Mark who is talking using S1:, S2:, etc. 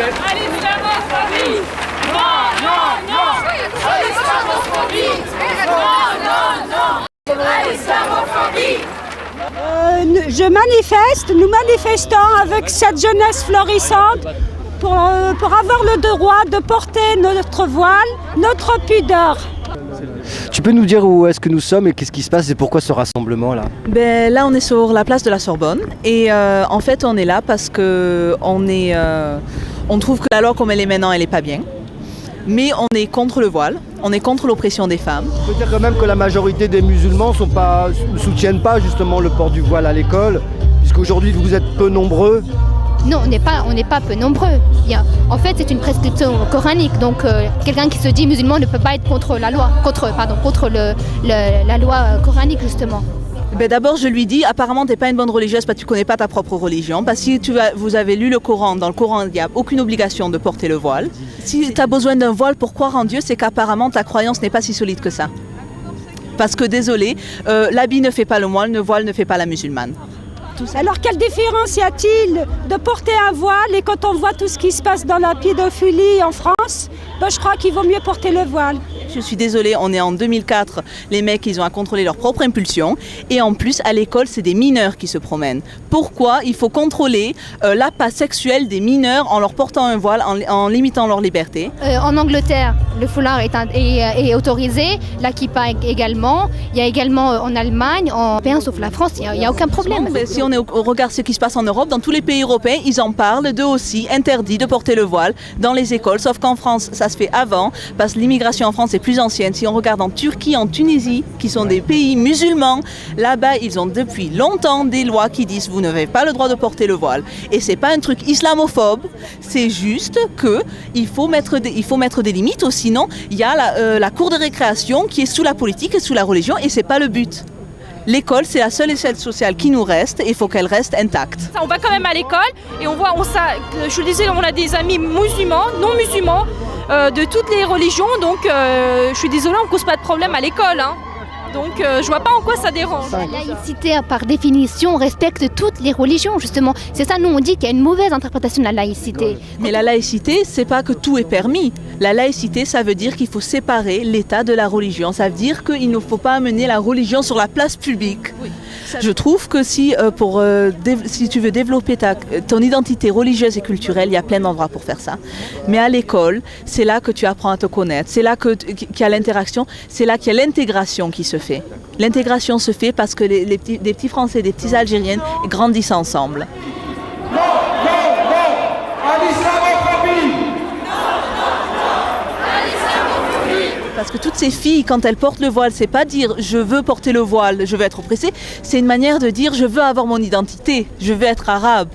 S1: À l'islamophobie. Non, non, non. À l'islamophobie. Non, non, non. À l'islamophobie.
S2: Je manifeste, nous manifestons avec cette jeunesse florissante pour avoir le droit de porter notre voile, notre pudeur.
S3: Tu peux nous dire où est-ce que nous sommes et qu'est-ce qui se passe et pourquoi ce rassemblement là?
S4: Là on est sur la place de la Sorbonne et en fait on est là parce que on trouve que la loi comme elle est maintenant elle est pas bien. Mais on est contre le voile, on est contre l'oppression des femmes.
S3: On peut dire quand même que la majorité des musulmans ne soutiennent pas justement le port du voile à l'école, puisqu'aujourd'hui vous êtes peu nombreux.
S5: Non, on n'est pas peu nombreux. En fait, c'est une prescription coranique. Donc, quelqu'un qui se dit musulman ne peut pas être contre la loi, contre la loi coranique justement.
S4: D'abord, je lui dis, apparemment, tu n'es pas une bonne religieuse parce que tu ne connais pas ta propre religion. Parce que si vous avez lu le Coran, dans le Coran, il n'y a aucune obligation de porter le voile. Si tu as besoin d'un voile pour croire en Dieu, c'est qu'apparemment, ta croyance n'est pas si solide que ça. Parce que, désolé, l'habit ne fait pas le moine, le voile ne fait pas la musulmane.
S2: Alors quelle différence y a-t-il de porter un voile et quand on voit tout ce qui se passe dans la pédophilie en France, je crois qu'il vaut mieux porter le voile.
S4: Je suis désolée, on est en 2004, les mecs ils ont à contrôler leur propre impulsion et en plus à l'école c'est des mineurs qui se promènent. Pourquoi il faut contrôler l'appât sexuel des mineurs en leur portant un voile, en limitant leur liberté?
S5: En Angleterre, le foulard est autorisé, la kippa également, il y a également en Allemagne, en européen sauf la France, il n'y a aucun problème.
S4: Mais si on regarde ce qui se passe en Europe, dans tous les pays européens, ils en parlent d'eux aussi, interdit de porter le voile dans les écoles, sauf qu'en France ça se fait avant, parce que l'immigration en France est plus ancienne. Si on regarde en Turquie, en Tunisie, qui sont des pays musulmans, là-bas, ils ont depuis longtemps des lois qui disent vous n'avez pas le droit de porter le voile. Et c'est pas un truc islamophobe, c'est juste que il faut mettre des limites, sinon il y a la cour de récréation qui est sous la politique et sous la religion, et c'est pas le but. L'école, c'est la seule échelle sociale qui nous reste et il faut qu'elle reste intacte.
S1: On va quand même à l'école et on voit, je le disais, on a des amis musulmans, non musulmans, de toutes les religions, donc je suis désolée, on ne cause pas de problème à l'école. Donc je vois pas en quoi ça dérange.
S5: La laïcité, par définition, respecte toutes les religions, justement. C'est ça, nous on dit qu'il y a une mauvaise interprétation de la laïcité.
S4: Mais la laïcité, c'est pas que tout est permis. La laïcité, ça veut dire qu'il faut séparer l'État de la religion. Ça veut dire qu'il ne faut pas amener la religion sur la place publique. Oui. Je trouve que si tu veux développer ton identité religieuse et culturelle, il y a plein d'endroits pour faire ça. Mais à l'école, c'est là que tu apprends à te connaître, c'est là qu'il y a l'interaction, c'est là qu'il y a l'intégration qui se fait. L'intégration se fait parce que des petits Français, des petits Algériennes grandissent ensemble.
S6: Non, non, non, à l'islamophobie.
S4: Parce que toutes ces filles, quand elles portent le voile, c'est pas dire je veux porter le voile, je veux être oppressée, c'est une manière de dire je veux avoir mon identité, je veux être arabe.